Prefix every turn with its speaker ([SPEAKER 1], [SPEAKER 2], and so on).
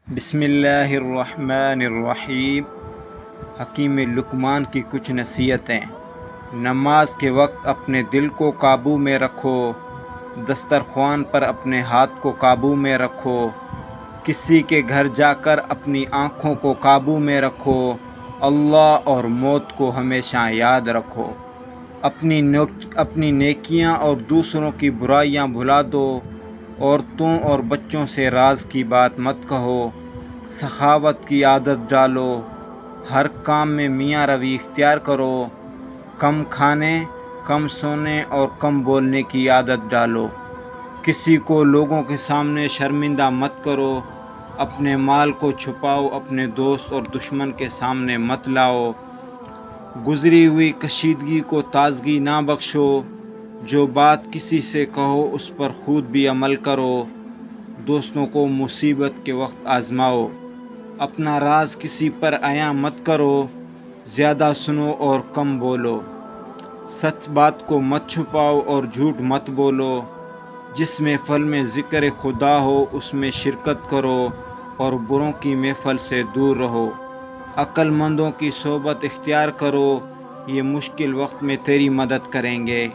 [SPEAKER 1] بسم اللہ الرحمن الرحیم۔ حکیم لقمان کی کچھ نصیحتیں۔ نماز کے وقت اپنے دل کو قابو میں رکھو، دسترخوان پر اپنے ہاتھ کو قابو میں رکھو، کسی کے گھر جا کر اپنی آنکھوں کو قابو میں رکھو، اللہ اور موت کو ہمیشہ یاد رکھو، اپنی نیکیاں اور دوسروں کی برائیاں بھلا دو، عورتوں اور بچوں سے راز کی بات مت کہو، سخاوت کی عادت ڈالو، ہر کام میں میاں روی اختیار کرو، کم کھانے، کم سونے اور کم بولنے کی عادت ڈالو، کسی کو لوگوں کے سامنے شرمندہ مت کرو، اپنے مال کو چھپاؤ، اپنے دوست اور دشمن کے سامنے مت لاؤ، گزری ہوئی کشیدگی کو تازگی نہ بخشو، جو بات کسی سے کہو اس پر خود بھی عمل کرو، دوستوں کو مصیبت کے وقت آزماؤ، اپنا راز کسی پر عیاں مت کرو، زیادہ سنو اور کم بولو، سچ بات کو مت چھپاؤ اور جھوٹ مت بولو، جس محفل میں ذکر خدا ہو اس میں شرکت کرو اور بروں کی محفل سے دور رہو، عقل مندوں کی صحبت اختیار کرو، یہ مشکل وقت میں تیری مدد کریں گے۔